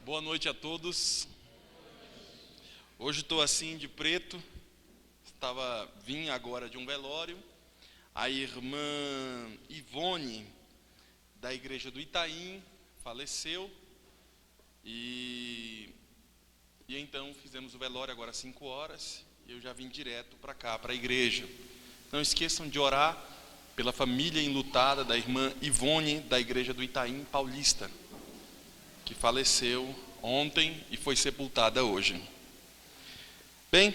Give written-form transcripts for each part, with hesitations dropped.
Boa noite a todos. Hoje estou assim de preto. Vim agora de um velório. A irmã Ivone, da igreja do Itaim, faleceu. E então fizemos o velório agora às 5 horas. E eu já vim direto para cá, para a igreja. Não esqueçam de orar pela família enlutada da irmã Ivone, da igreja do Itaim Paulista, que faleceu ontem e foi sepultada hoje. Bem,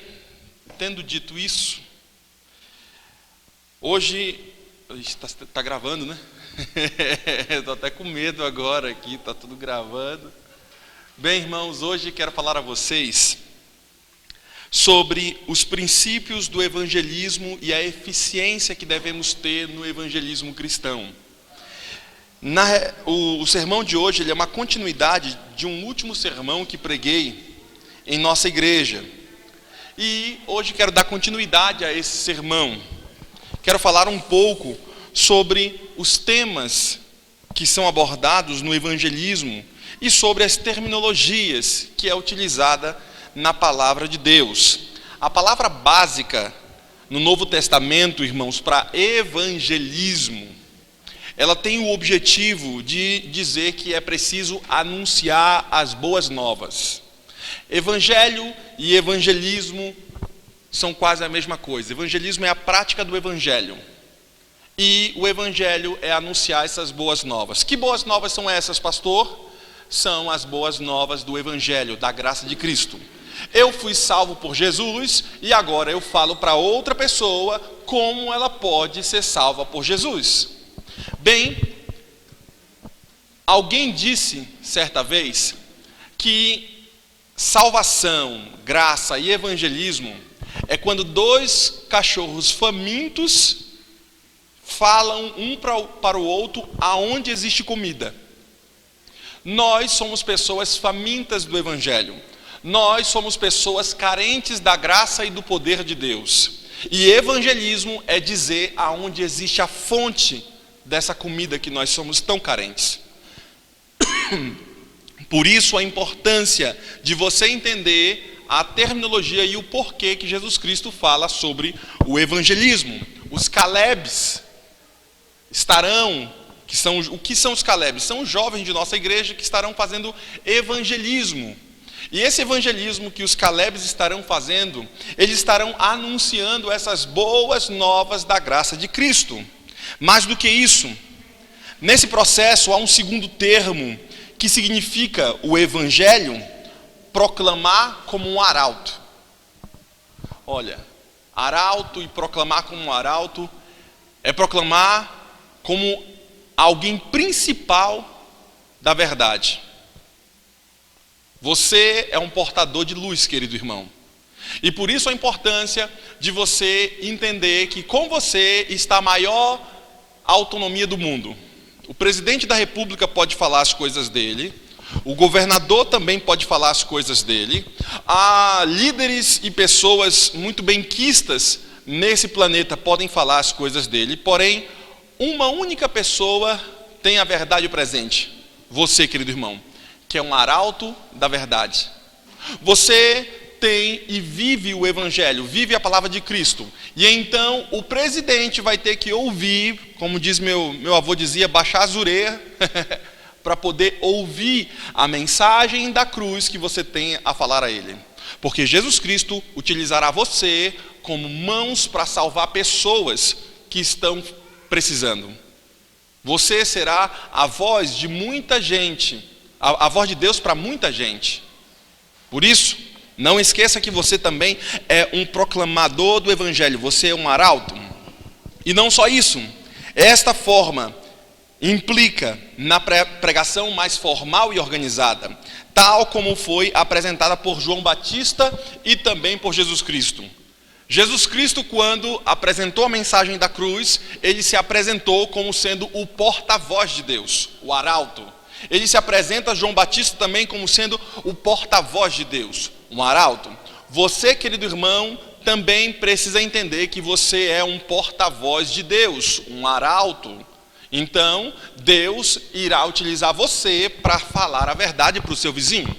tendo dito isso, hoje está gravando, né? Estou até com medo agora aqui, está tudo gravando. Bem, irmãos, hoje quero falar a vocês sobre os princípios do evangelismo e a eficiência que devemos ter no evangelismo cristão. O sermão de hoje ele é uma continuidade de um último sermão que preguei em nossa igreja. E hoje quero dar continuidade a esse sermão. Quero falar um pouco sobre os temas que são abordados no evangelismo e sobre as terminologias que é utilizada na palavra de Deus. A palavra básica no Novo Testamento, irmãos, para evangelismo, ela tem o objetivo de dizer que é preciso anunciar as boas novas. Evangelho e evangelismo são quase a mesma coisa. Evangelismo é a prática do evangelho. E o evangelho é anunciar essas boas novas. Que boas novas são essas, pastor? São as boas novas do evangelho, da graça de Cristo. Eu fui salvo por Jesus e agora eu falo para outra pessoa como ela pode ser salva por Jesus. Bem, alguém disse certa vez que salvação, graça e evangelismo é quando dois cachorros famintos falam um para o outro aonde existe comida. Nós somos pessoas famintas do evangelho. Nós somos pessoas carentes da graça e do poder de Deus. E evangelismo é dizer aonde existe a fonte dessa comida que nós somos tão carentes. Por isso a importância de você entender a terminologia e o porquê que Jesus Cristo fala sobre o evangelismo. Os Calebs estarão, o que são os Calebs? São os jovens de nossa igreja que estarão fazendo evangelismo. E esse evangelismo que os Calebs estarão fazendo, eles estarão anunciando essas boas novas da graça de Cristo. Mais do que isso, nesse processo há um segundo termo que significa o evangelho, proclamar como um arauto. Olha, arauto e proclamar como um arauto é proclamar como alguém principal da verdade. Você é um portador de luz, querido irmão. E por isso a importância de você entender que com você está a maior autonomia do mundo. O presidente da república pode falar as coisas dele, o governador também pode falar as coisas dele, há líderes e pessoas muito benquistas nesse planeta podem falar as coisas dele, porém, uma única pessoa tem a verdade presente, você, querido irmão, que é um arauto da verdade. Você tem e vive o evangelho, vive a palavra de Cristo. E então o presidente vai ter que ouvir, como diz meu avô dizia, baixar as orelhas, para poder ouvir a mensagem da cruz que você tem a falar a ele. Porque Jesus Cristo utilizará você como mãos para salvar pessoas que estão precisando. Você será a voz de muita gente, a voz de Deus para muita gente. Por isso, não esqueça que você também é um proclamador do evangelho, você é um arauto. E não só isso, esta forma implica na pregação mais formal e organizada, tal como foi apresentada por João Batista e também por Jesus Cristo. Jesus Cristo, quando apresentou a mensagem da cruz, ele se apresentou como sendo o porta-voz de Deus, o arauto. Ele se apresenta a João Batista também como sendo o porta-voz de Deus, um arauto. Você, querido irmão, também precisa entender que você é um porta-voz de Deus, um arauto. Então, Deus irá utilizar você para falar a verdade para o seu vizinho.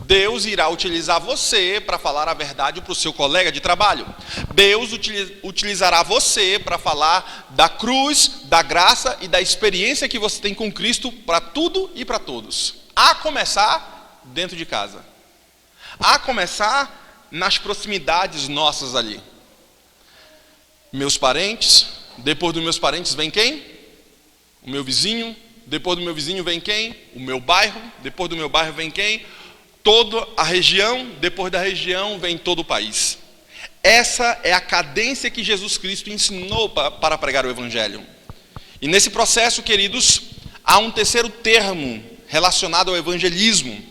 Deus irá utilizar você para falar a verdade para o seu colega de trabalho. Deus utilizará você para falar da cruz, da graça e da experiência que você tem com Cristo para tudo e para todos. A começar dentro de casa. A começar nas proximidades nossas ali. Meus parentes, depois dos meus parentes vem quem? O meu vizinho, depois do meu vizinho vem quem? O meu bairro, depois do meu bairro vem quem? Toda a região, depois da região vem todo o país. Essa é a cadência que Jesus Cristo ensinou para pregar o Evangelho. E nesse processo, queridos, há um terceiro termo relacionado ao evangelismo,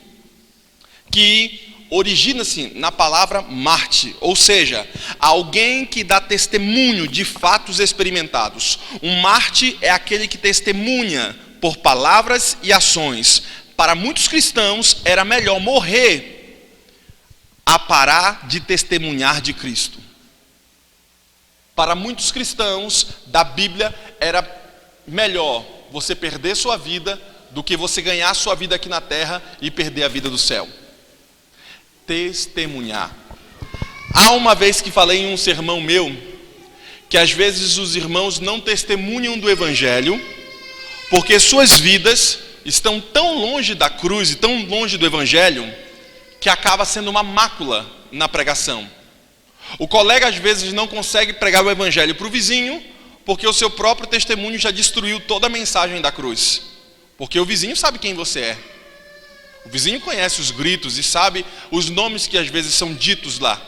que origina-se na palavra Marte, ou seja, alguém que dá testemunho de fatos experimentados. Um Marte é aquele que testemunha por palavras e ações. Para muitos cristãos era melhor morrer a parar de testemunhar de Cristo. Para muitos cristãos da Bíblia era melhor você perder sua vida do que você ganhar sua vida aqui na terra e perder a vida do céu. Testemunhar. Há uma vez que falei em um sermão meu que às vezes os irmãos não testemunham do Evangelho porque suas vidas estão tão longe da cruz e tão longe do Evangelho que acaba sendo uma mácula na pregação. O colega às vezes não consegue pregar o Evangelho para o vizinho porque o seu próprio testemunho já destruiu toda a mensagem da cruz. Porque o vizinho sabe quem você é. O vizinho conhece os gritos e sabe os nomes que às vezes são ditos lá.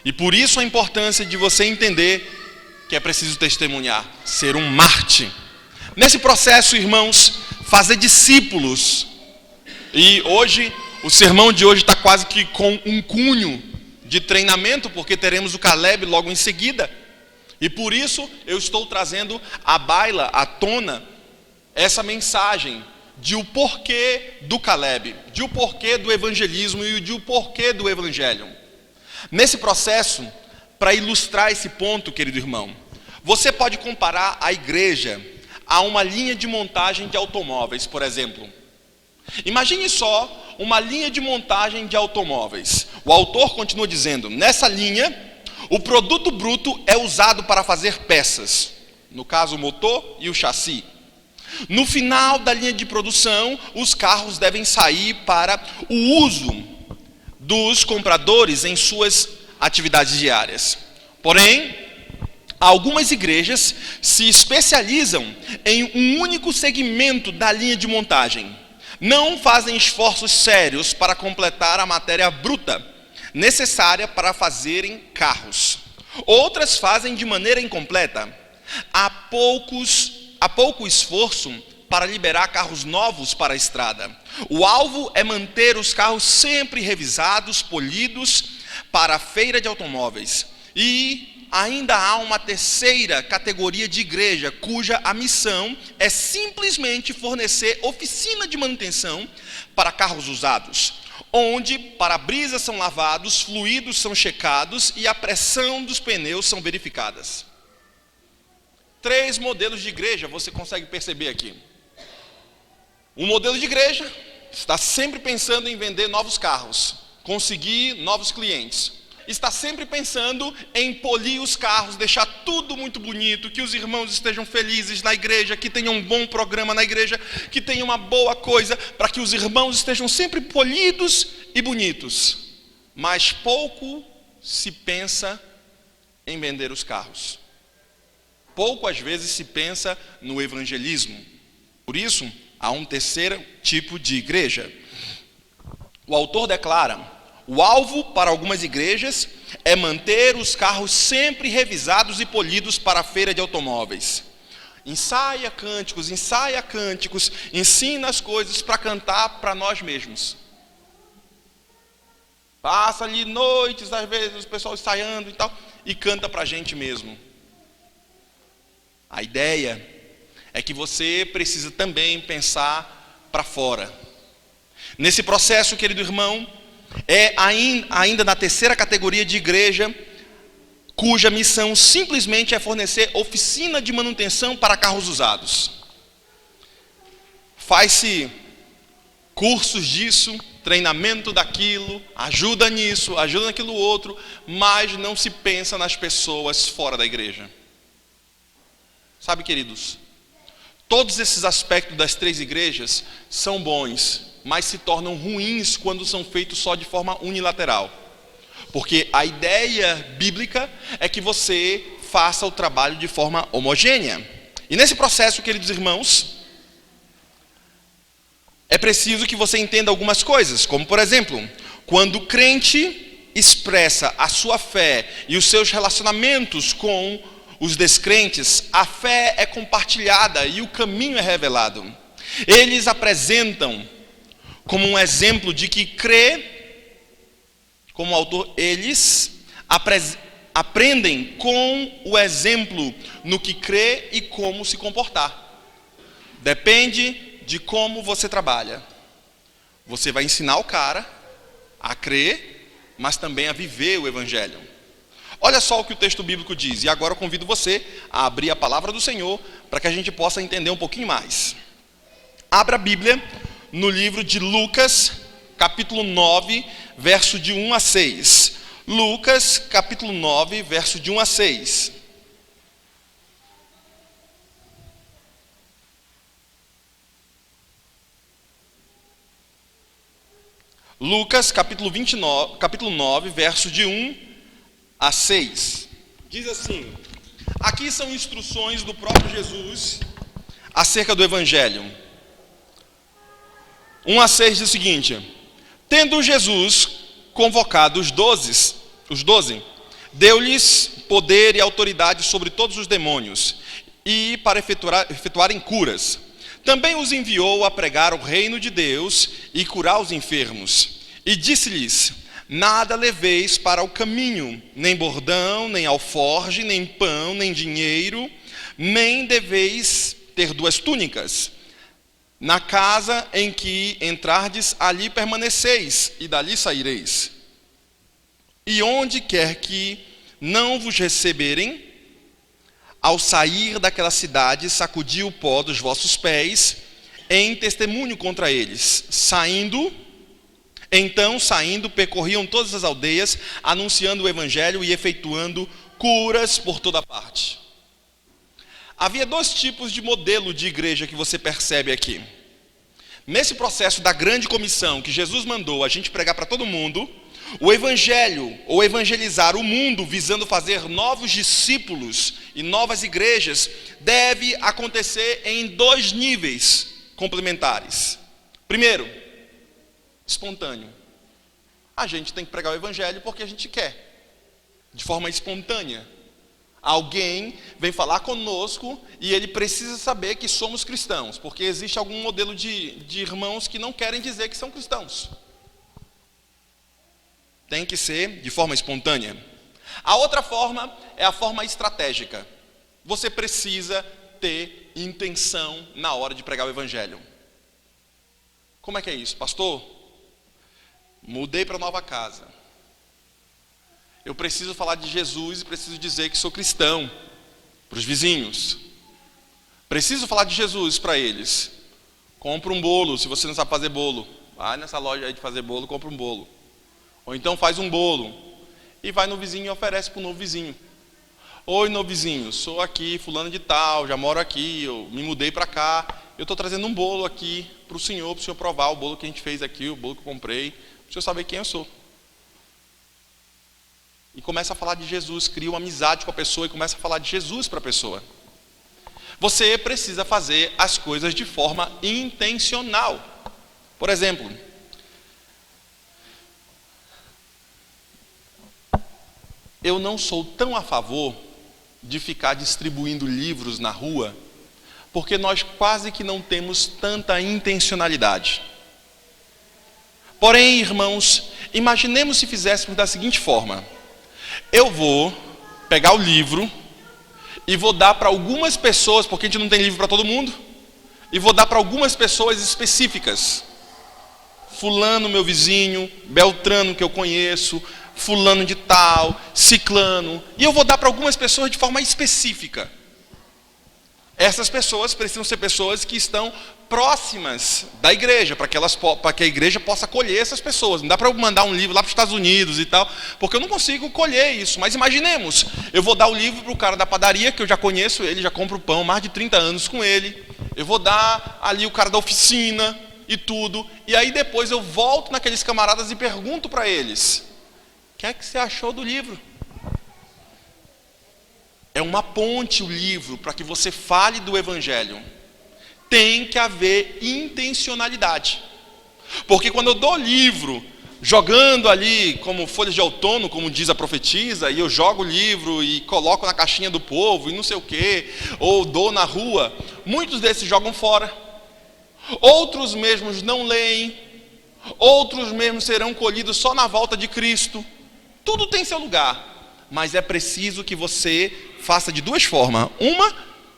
E por isso a importância de você entender que é preciso testemunhar, ser um Marte. Nesse processo, irmãos, fazer discípulos. E hoje, o sermão de hoje está quase que com um cunho de treinamento, porque teremos o Caleb logo em seguida. E por isso eu estou trazendo à baila, à tona, essa mensagem de o porquê do Caleb, de o porquê do evangelismo e de o porquê do evangelho. Nesse processo, para ilustrar esse ponto, querido irmão, você pode comparar a igreja a uma linha de montagem de automóveis, por exemplo. Imagine só uma linha de montagem de automóveis. O autor continua dizendo, nessa linha, o produto bruto é usado para fazer peças, no caso o motor e o chassi. No final da linha de produção, os carros devem sair para o uso dos compradores em suas atividades diárias. Porém, algumas igrejas se especializam em um único segmento da linha de montagem. Não fazem esforços sérios para completar a matéria bruta necessária para fazerem carros. Outras fazem de maneira incompleta. Há pouco esforço para liberar carros novos para a estrada. O alvo é manter os carros sempre revisados, polidos para a feira de automóveis. E ainda há uma terceira categoria de igreja, cuja a missão é simplesmente fornecer oficina de manutenção para carros usados, onde para-brisas são lavados, fluidos são checados e a pressão dos pneus são verificadas. 3 modelos de igreja você consegue perceber aqui. Um modelo de igreja está sempre pensando em vender novos carros, conseguir novos clientes. Está sempre pensando em polir os carros, deixar tudo muito bonito, que os irmãos estejam felizes na igreja, que tenham um bom programa na igreja, que tenham uma boa coisa, para que os irmãos estejam sempre polidos e bonitos. Mas pouco se pensa em vender os carros. Pouco às vezes se pensa no evangelismo. Por isso, há um terceiro tipo de igreja. O autor declara: o alvo para algumas igrejas é manter os carros sempre revisados e polidos para a feira de automóveis. Ensaia cânticos, ensina as coisas para cantar para nós mesmos. Passa ali noites, às vezes, o pessoal ensaiando e tal, e canta para a gente mesmo. A ideia é que você precisa também pensar para fora. Nesse processo, querido irmão, é ainda na terceira categoria de igreja, cuja missão simplesmente é fornecer oficina de manutenção para carros usados. Faz-se cursos disso, treinamento daquilo, ajuda nisso, ajuda naquilo outro, mas não se pensa nas pessoas fora da igreja. Sabe, queridos, todos esses aspectos das 3 igrejas são bons, mas se tornam ruins quando são feitos só de forma unilateral. Porque a ideia bíblica é que você faça o trabalho de forma homogênea. E nesse processo, queridos irmãos, é preciso que você entenda algumas coisas, como por exemplo, quando o crente expressa a sua fé e os seus relacionamentos com os descrentes, a fé é compartilhada e o caminho é revelado. Eles apresentam como um exemplo de que crê, como autor, eles aprendem com o exemplo no que crê e como se comportar. Depende de como você trabalha. Você vai ensinar o cara a crer, mas também a viver o evangelho. Olha só o que o texto bíblico diz, e agora eu convido você a abrir a palavra do Senhor, para que a gente possa entender um pouquinho mais. Abra a Bíblia no livro de Lucas, capítulo 9, verso de 1 a 6. Lucas, capítulo 9, verso de 1 a 6. Lucas, capítulo 9, verso de 1 a 6. Diz assim: aqui são instruções do próprio Jesus acerca do Evangelho. 1 a 6 diz o seguinte: tendo Jesus convocado os 12, deu-lhes poder e autoridade sobre todos os demônios, e para efetuarem curas. Também os enviou a pregar o reino de Deus e curar os enfermos. E disse-lhes: nada leveis para o caminho, nem bordão, nem alforge, nem pão, nem dinheiro, nem deveis ter 2 túnicas. Na casa em que entrardes, ali permaneceis, e dali saireis. E onde quer que não vos receberem, ao sair daquela cidade, sacudi o pó dos vossos pés, em testemunho contra eles. Saindo, percorriam todas as aldeias, anunciando o evangelho e efetuando curas por toda parte. Havia 2 tipos de modelo de igreja que você percebe aqui. Nesse processo da grande comissão que Jesus mandou a gente pregar para todo mundo, o evangelho, ou evangelizar o mundo, visando fazer novos discípulos e novas igrejas, deve acontecer em 2 níveis complementares. Primeiro, espontâneo. A gente tem que pregar o evangelho porque a gente quer, de forma espontânea. Alguém vem falar conosco e ele precisa saber que somos cristãos, porque existe algum modelo de irmãos que não querem dizer que são cristãos. Tem que ser de forma espontânea. A outra forma é a forma estratégica. Você precisa ter intenção na hora de pregar o evangelho. Como é que é isso? Pastor, mudei para nova casa. Eu preciso falar de Jesus e preciso dizer que sou cristão para os vizinhos. Preciso falar de Jesus para eles. Compra um bolo, se você não sabe fazer bolo. Vai nessa loja aí de fazer bolo, compra um bolo. Ou então faz um bolo e vai no vizinho e oferece para o novo vizinho. Oi, novo vizinho, sou aqui, fulano de tal, já moro aqui, eu me mudei para cá. Eu estou trazendo um bolo aqui para o senhor provar o bolo que a gente fez aqui, o bolo que eu comprei, para o senhor saber quem eu sou. E começa a falar de Jesus, cria uma amizade com a pessoa e começa a falar de Jesus para a pessoa. Você precisa fazer as coisas de forma intencional. Por exemplo, eu não sou tão a favor de ficar distribuindo livros na rua, porque nós quase que não temos tanta intencionalidade. Porém, irmãos, imaginemos se fizéssemos da seguinte forma: eu vou pegar o livro e vou dar para algumas pessoas, porque a gente não tem livro para todo mundo, e vou dar para algumas pessoas específicas. Fulano, meu vizinho, Beltrano, que eu conheço, fulano de tal, ciclano, e eu vou dar para algumas pessoas de forma específica. Essas pessoas precisam ser pessoas que estão próximas da igreja, para que a igreja possa colher essas pessoas. Não dá para eu mandar um livro lá para os Estados Unidos e tal, porque eu não consigo colher isso. Mas imaginemos, eu vou dar o livro para o cara da padaria, que eu já conheço ele, já compro pão, mais de 30 anos com ele. Eu vou dar ali o cara da oficina e tudo. E aí depois eu volto naqueles camaradas e pergunto para eles: o que é que você achou do livro? É uma ponte o livro para que você fale do Evangelho. Tem que haver intencionalidade. Porque quando eu dou livro, jogando ali como folhas de outono, como diz a profetisa, e eu jogo o livro e coloco na caixinha do povo e não sei o quê, ou dou na rua, muitos desses jogam fora. Outros mesmos não leem. Outros mesmos serão colhidos só na volta de Cristo. Tudo tem seu lugar. Mas é preciso que você faça de duas formas. Uma,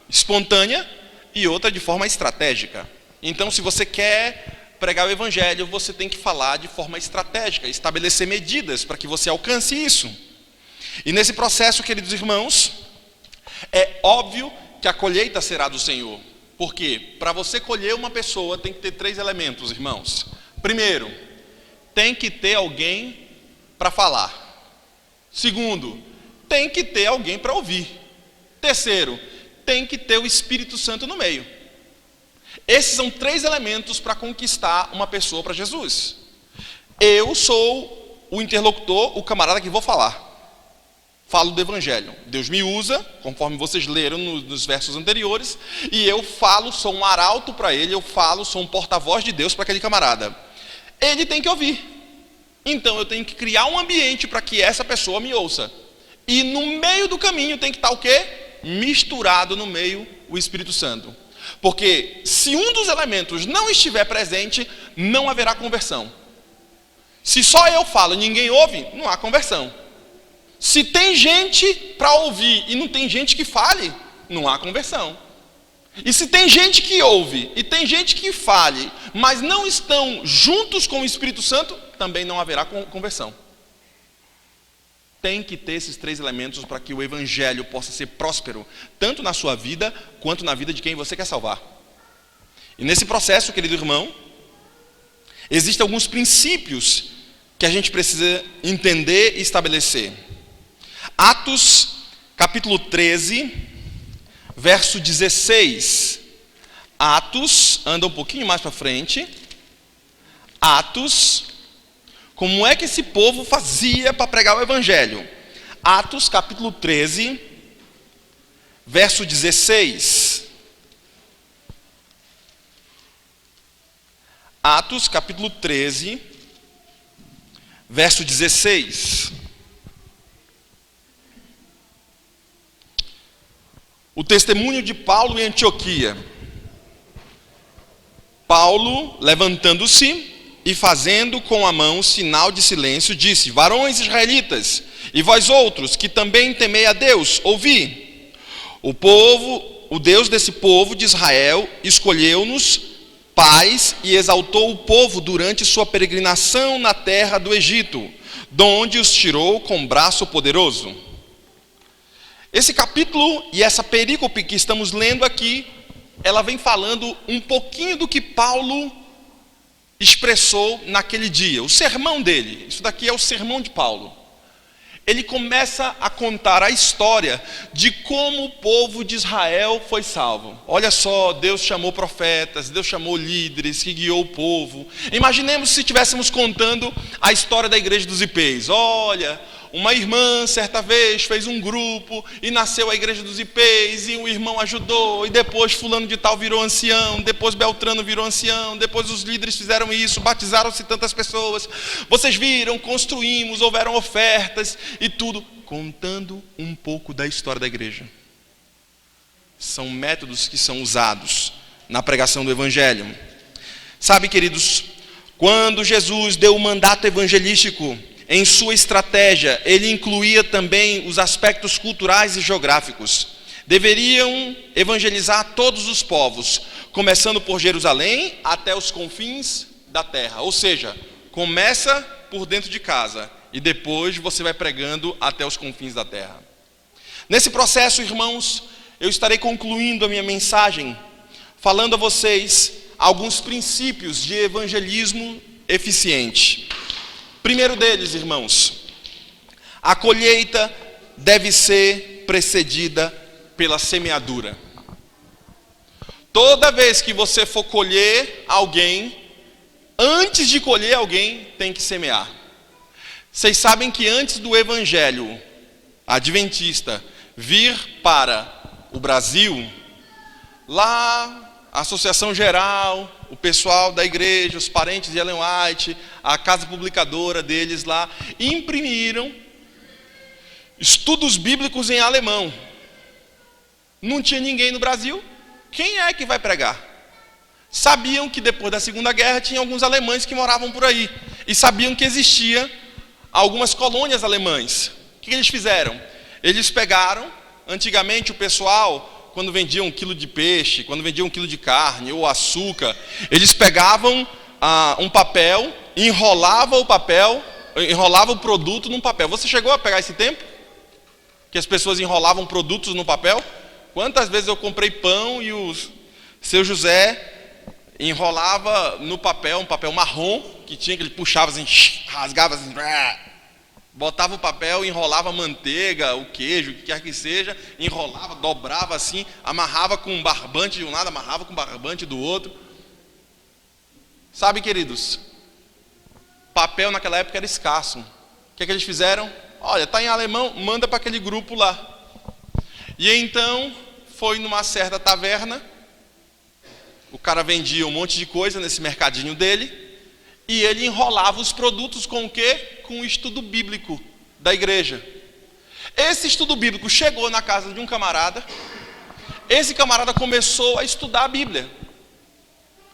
espontânea, e outra de forma estratégica. Então, se você quer pregar o Evangelho, você tem que falar de forma estratégica, estabelecer medidas para que você alcance isso. E nesse processo, queridos irmãos, é óbvio que a colheita será do Senhor. Por quê? Para você colher uma pessoa, tem que ter 3 elementos, irmãos. Primeiro, tem que ter alguém para falar. Segundo, tem que ter alguém para ouvir. Terceiro, tem que ter o Espírito Santo no meio. Esses são 3 elementos para conquistar uma pessoa para Jesus. Eu sou o interlocutor, o camarada que vou falar. Falo do Evangelho. Deus me usa, conforme vocês leram nos versos anteriores, e eu falo, sou um arauto para ele, eu falo, sou um porta-voz de Deus para aquele camarada. Ele tem que ouvir. Então eu tenho que criar um ambiente para que essa pessoa me ouça. E no meio do caminho tem que estar o quê? Misturado no meio o Espírito Santo. Porque se um dos elementos não estiver presente, não haverá conversão. Se só eu falo e ninguém ouve, não há conversão. Se tem gente para ouvir e não tem gente que fale, não há conversão. E se tem gente que ouve e tem gente que fale, mas não estão juntos com o Espírito Santo, também não haverá conversão. Tem que ter esses 3 elementos para que o Evangelho possa ser próspero, tanto na sua vida, quanto na vida de quem você quer salvar. E nesse processo, querido irmão, existem alguns princípios que a gente precisa entender e estabelecer. Atos, capítulo 13, verso 16. Atos, anda um pouquinho mais para frente. Atos, como é que esse povo fazia para pregar o Evangelho? Atos, capítulo 13, verso 16. Atos, capítulo 13, verso 16. O testemunho de Paulo em Antioquia. Paulo, levantando-se e fazendo com a mão sinal de silêncio, disse: varões israelitas, e vós outros, que também temei a Deus, ouvi. O Deus desse povo de Israel escolheu-nos pais e exaltou o povo durante sua peregrinação na terra do Egito, donde os tirou com braço poderoso. Esse capítulo e essa perícope que estamos lendo aqui, ela vem falando um pouquinho do que Paulo expressou naquele dia, o sermão dele. Isso daqui é o sermão de Paulo. Ele começa a contar a história de como o povo de Israel foi salvo. Olha só, Deus chamou profetas, Deus chamou líderes que guiou o povo. Imaginemos se estivéssemos contando a história da igreja dos Ipês. Olha, uma irmã certa vez fez um grupo e nasceu a igreja dos Ipês, e um irmão ajudou, e depois fulano de tal virou ancião, depois Beltrano virou ancião, depois os líderes fizeram isso, batizaram-se tantas pessoas. Vocês viram, construímos, houveram ofertas e tudo, contando um pouco da história da igreja. São métodos que são usados na pregação do Evangelho. Sabe, queridos, quando Jesus deu o mandato evangelístico, em sua estratégia, ele incluía também os aspectos culturais e geográficos. Deveriam evangelizar todos os povos, começando por Jerusalém até os confins da terra. Ou seja, começa por dentro de casa e depois você vai pregando até os confins da terra. Nesse processo, irmãos, eu estarei concluindo a minha mensagem, falando a vocês alguns princípios de evangelismo eficiente. Primeiro deles, irmãos, a colheita deve ser precedida pela semeadura. Toda vez que você for colher alguém, antes de colher alguém, tem que semear. Vocês sabem que antes do evangelho adventista vir para o Brasil, lá a Associação Geral, o pessoal da igreja, os parentes de Ellen White, a casa publicadora deles lá, imprimiram estudos bíblicos em alemão. Não tinha ninguém no Brasil. Quem é que vai pregar? Sabiam que depois da Segunda Guerra tinha alguns alemães que moravam por aí. E sabiam que existia algumas colônias alemãs. O que eles fizeram? Eles pegaram, antigamente o pessoal, quando vendia 1 quilo de peixe, quando vendia 1 quilo de carne ou açúcar, eles pegavam um papel, enrolavam o produto num papel. Você chegou a pegar esse tempo? Que as pessoas enrolavam produtos no papel? Quantas vezes eu comprei pão e o seu José enrolava no papel, um papel marrom, que ele puxava assim, rasgava assim, botava o papel, enrolava a manteiga, o queijo, o que quer que seja, enrolava, dobrava assim, amarrava com um barbante de um lado, amarrava com um barbante do outro. Sabe, queridos, papel naquela época era escasso. O que é que eles fizeram? Olha, está em alemão, manda para aquele grupo lá. E então, foi numa certa taverna, o cara vendia um monte de coisa nesse mercadinho dele, e ele enrolava os produtos com o quê? Com o estudo bíblico da igreja. Esse estudo bíblico chegou na casa de um camarada, esse camarada começou a estudar a Bíblia.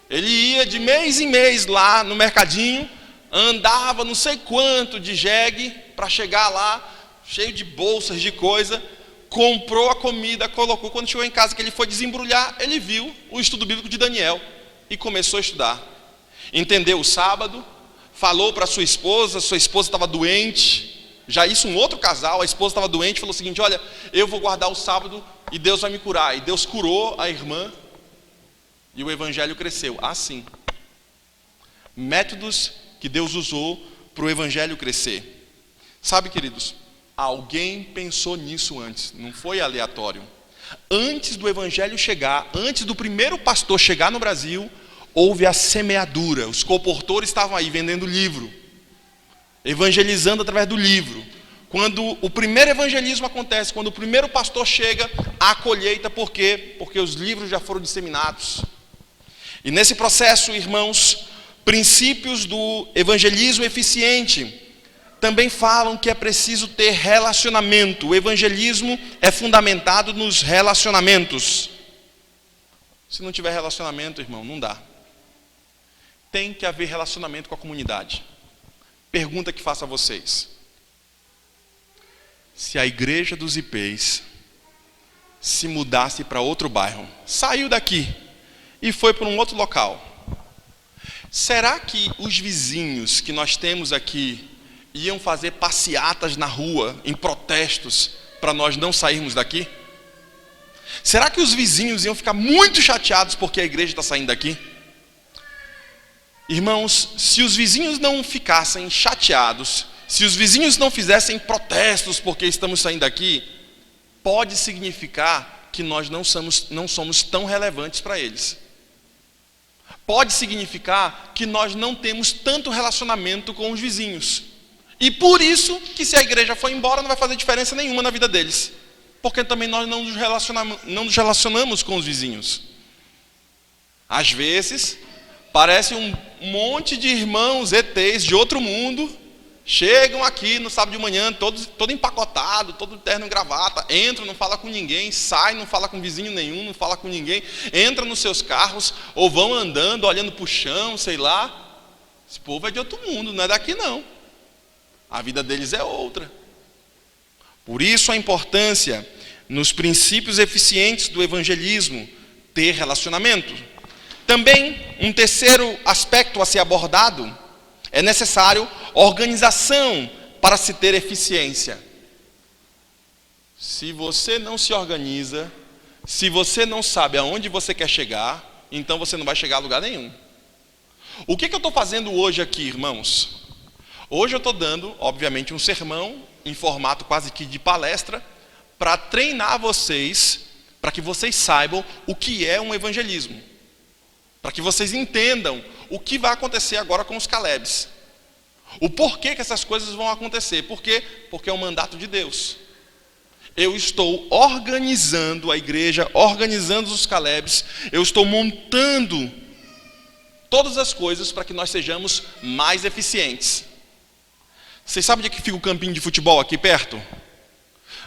Ele ia de mês em mês lá no mercadinho, andava não sei quanto de jegue para chegar lá, cheio de bolsas de coisa, comprou a comida, colocou. Quando chegou em casa que ele foi desembrulhar, ele viu o estudo bíblico de Daniel e começou a estudar. Entendeu o sábado, falou para sua esposa estava doente, já isso um outro casal, a esposa estava doente, falou o seguinte: olha, eu vou guardar o sábado e Deus vai me curar. E Deus curou a irmã e o evangelho cresceu. Assim, métodos que Deus usou para o evangelho crescer. Sabe, queridos, alguém pensou nisso antes, não foi aleatório. Antes do evangelho chegar, antes do primeiro pastor chegar no Brasil, houve a semeadura. Os colportores estavam aí vendendo livro, evangelizando através do livro. Quando o primeiro evangelismo acontece, quando o primeiro pastor chega, há colheita. Por quê? Porque os livros já foram disseminados. E nesse processo, irmãos, princípios do evangelismo eficiente também falam que é preciso ter relacionamento. O evangelismo é fundamentado nos relacionamentos. Se não tiver relacionamento, irmão, não dá. Tem que haver relacionamento com a comunidade. Pergunta que faço a vocês: se a igreja dos IPs se mudasse para outro bairro, saiu daqui e foi para um outro local, será que os vizinhos que nós temos aqui iam fazer passeatas na rua, em protestos, para nós não sairmos daqui? Será que os vizinhos iam ficar muito chateados porque a igreja está saindo daqui? Irmãos, se os vizinhos não ficassem chateados, se os vizinhos não fizessem protestos porque estamos saindo daqui, pode significar que nós não somos tão relevantes para eles. Pode significar que nós não temos tanto relacionamento com os vizinhos. E por isso que se a igreja for embora não vai fazer diferença nenhuma na vida deles. Porque também nós não nos relacionamos com os vizinhos. Às vezes, parece um monte de irmãos ETs de outro mundo, chegam aqui no sábado de manhã, todo empacotado, todo terno e gravata, entram, não fala com ninguém, sai, não fala com vizinho nenhum, não fala com ninguém, entra nos seus carros, ou vão andando, olhando para o chão, sei lá. Esse povo é de outro mundo, não é daqui não. A vida deles é outra. Por isso a importância, nos princípios eficientes do evangelismo, ter relacionamento. Também, um terceiro aspecto a ser abordado, é necessário organização para se ter eficiência. Se você não se organiza, se você não sabe aonde você quer chegar, então você não vai chegar a lugar nenhum. O que eu estou fazendo hoje aqui, irmãos? Hoje eu estou dando, obviamente, um sermão em formato quase que de palestra, para treinar vocês, para que vocês saibam o que é um evangelismo. Para que vocês entendam o que vai acontecer agora com os Calebs. O porquê que essas coisas vão acontecer. Por quê? Porque é um mandato de Deus. Eu estou organizando a igreja, organizando os Calebs, eu estou montando todas as coisas para que nós sejamos mais eficientes. Vocês sabem onde é que fica o campinho de futebol aqui perto?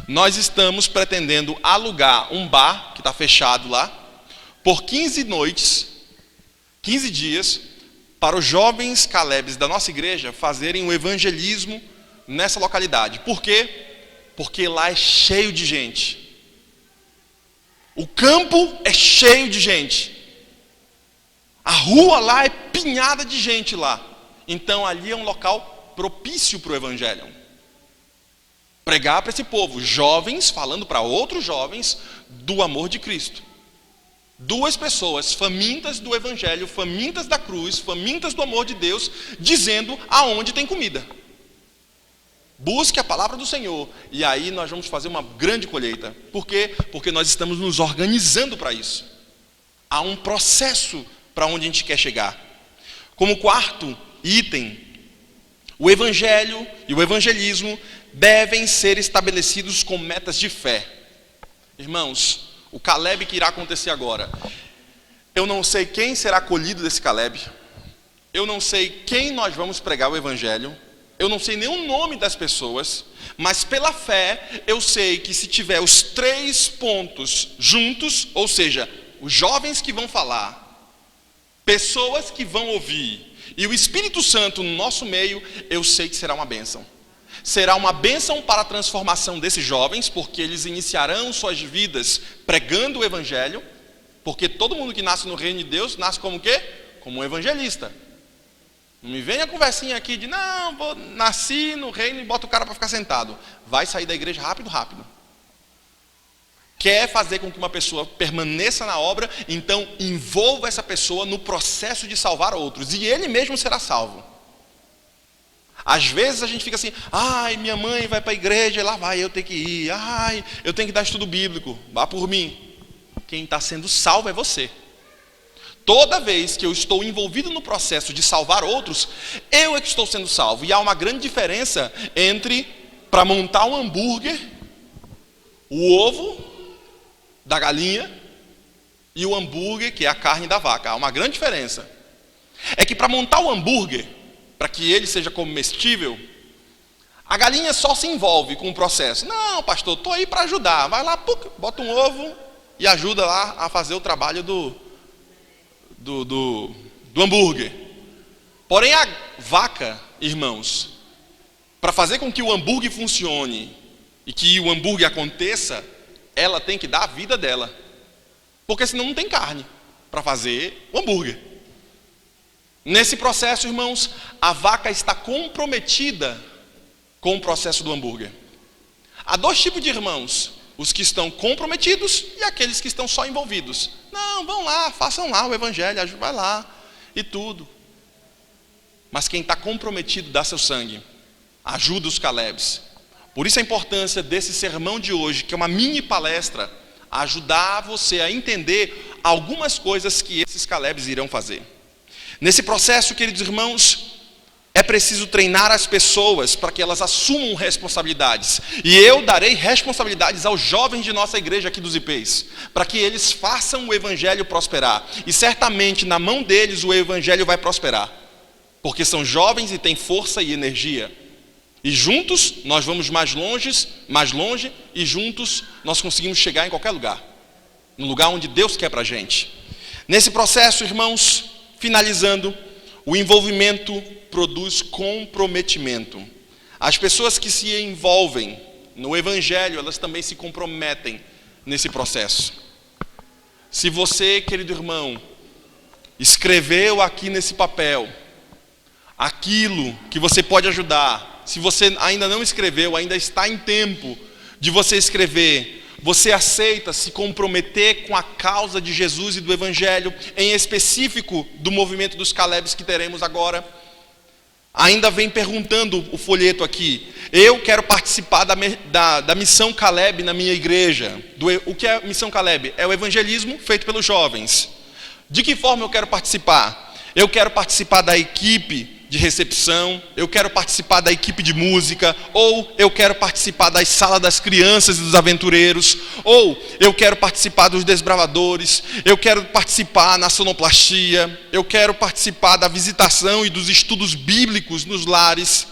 Nós estamos pretendendo alugar um bar, que está fechado lá, por 15 noites, 15 dias, para os jovens Calebs da nossa igreja fazerem o evangelismo nessa localidade. Por quê? Porque lá é cheio de gente. O campo é cheio de gente. A rua lá é pinhada de gente lá. Então ali é um local propício para o evangelho. Pregar para esse povo, jovens falando para outros jovens do amor de Cristo. Duas pessoas famintas do evangelho, famintas da cruz, famintas do amor de Deus, dizendo aonde tem comida. Busque a palavra do Senhor, e aí nós vamos fazer uma grande colheita. Por quê? Porque nós estamos nos organizando para isso. Há um processo para onde a gente quer chegar. Como quarto item, o evangelho e o evangelismo devem ser estabelecidos com metas de fé. Irmãos, o Caleb que irá acontecer agora, eu não sei quem será colhido desse Caleb, eu não sei quem nós vamos pregar o evangelho, eu não sei nem o nome das pessoas, mas pela fé eu sei que se tiver os 3 pontos juntos, ou seja, os jovens que vão falar, pessoas que vão ouvir e o Espírito Santo no nosso meio, eu sei que será uma bênção. Será uma bênção para a transformação desses jovens, porque eles iniciarão suas vidas pregando o evangelho, porque todo mundo que nasce no reino de Deus nasce como o quê? Como um evangelista. Não me venha a conversinha aqui de, não, nasci no reino e bota o cara para ficar sentado. Vai sair da igreja rápido. Quer fazer com que uma pessoa permaneça na obra, então envolva essa pessoa no processo de salvar outros, e ele mesmo será salvo. Às vezes a gente fica assim, ai, minha mãe vai para a igreja, lá vai eu ter que ir, ai, eu tenho que dar estudo bíblico, vá por mim. Quem está sendo salvo é você. Toda vez que eu estou envolvido no processo de salvar outros, eu é que estou sendo salvo. E há uma grande diferença entre, para montar um hambúrguer, o ovo da galinha e o hambúrguer, que é a carne da vaca. Há uma grande diferença. É que para montar o hambúrguer, para que ele seja comestível, a galinha só se envolve com o processo. Não, pastor, estou aí para ajudar. Vai lá, bota um ovo e ajuda lá a fazer o trabalho do hambúrguer. Porém a vaca, irmãos, para fazer com que o hambúrguer funcione e que o hambúrguer aconteça, ela tem que dar a vida dela, porque senão não tem carne para fazer o hambúrguer. Nesse processo, irmãos, a vaca está comprometida com o processo do hambúrguer. Há 2 tipos de irmãos: os que estão comprometidos e aqueles que estão só envolvidos. Não, vão lá, façam lá o evangelho, vai lá e tudo. Mas quem está comprometido dá seu sangue, ajuda os Calebs. Por isso a importância desse sermão de hoje, que é uma mini palestra, ajudar você a entender algumas coisas que esses Calebs irão fazer. Nesse processo, queridos irmãos, é preciso treinar as pessoas para que elas assumam responsabilidades. E eu darei responsabilidades aos jovens de nossa igreja aqui dos IPs, para que eles façam o evangelho prosperar. E certamente na mão deles o evangelho vai prosperar, porque são jovens e têm força e energia. E juntos nós vamos mais longe, e juntos nós conseguimos chegar em qualquer lugar, no lugar onde Deus quer para a gente. Nesse processo, irmãos, finalizando, o envolvimento produz comprometimento. As pessoas que se envolvem no evangelho, elas também se comprometem nesse processo. Se você, querido irmão, escreveu aqui nesse papel aquilo que você pode ajudar, se você ainda não escreveu, ainda está em tempo de você escrever. Você aceita se comprometer com a causa de Jesus e do Evangelho, em específico do movimento dos Calebs que teremos agora? Ainda vem perguntando o folheto aqui. Eu quero participar da missão Caleb na minha igreja. O que é a missão Caleb? É o evangelismo feito pelos jovens. De que forma eu quero participar? Eu quero participar da equipe de recepção, eu quero participar da equipe de música, ou eu quero participar das salas das crianças e dos aventureiros, ou eu quero participar dos desbravadores, eu quero participar na sonoplastia, eu quero participar da visitação e dos estudos bíblicos nos lares,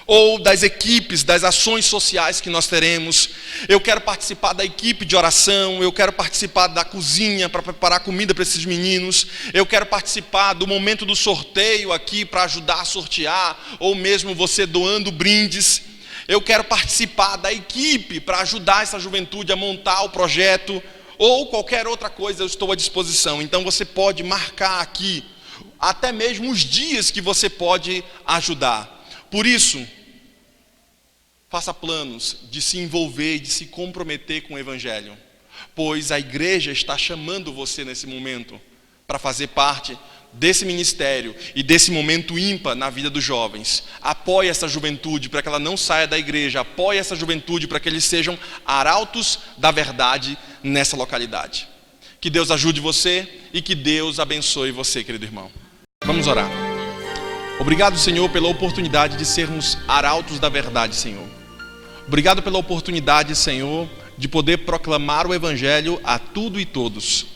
ou das equipes, das ações sociais que nós teremos. Eu quero participar da equipe de oração, eu quero participar da cozinha para preparar comida para esses meninos, eu quero participar do momento do sorteio aqui para ajudar a sortear, ou mesmo você doando brindes. Eu quero participar da equipe para ajudar essa juventude a montar o projeto, ou qualquer outra coisa, eu estou à disposição. Então você pode marcar aqui, até mesmo os dias que você pode ajudar. Por isso, faça planos de se envolver e de se comprometer com o Evangelho, pois a igreja está chamando você nesse momento para fazer parte desse ministério e desse momento ímpar na vida dos jovens. Apoie essa juventude para que ela não saia da igreja, apoie essa juventude para que eles sejam arautos da verdade nessa localidade. Que Deus ajude você e que Deus abençoe você, querido irmão. Vamos orar. Obrigado, Senhor, pela oportunidade de sermos arautos da verdade, Senhor. Obrigado pela oportunidade, Senhor, de poder proclamar o Evangelho a tudo e todos.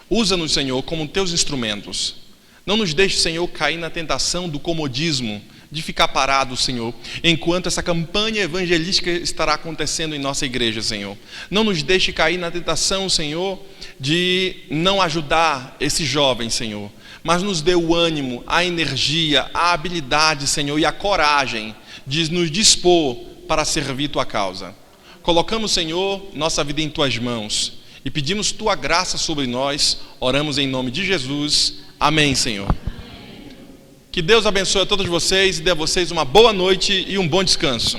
Usa-nos, Senhor, como teus instrumentos. Não nos deixe, Senhor, cair na tentação do comodismo, de ficar parado, Senhor, enquanto essa campanha evangelística estará acontecendo em nossa igreja, Senhor. Não nos deixe cair na tentação, Senhor, de não ajudar esses jovens, Senhor, mas nos dê o ânimo, a energia, a habilidade, Senhor, e a coragem de nos dispor para servir Tua causa. Colocamos, Senhor, nossa vida em Tuas mãos e pedimos Tua graça sobre nós. Oramos em nome de Jesus. Amém, Senhor. Que Deus abençoe a todos vocês e dê a vocês uma boa noite e um bom descanso.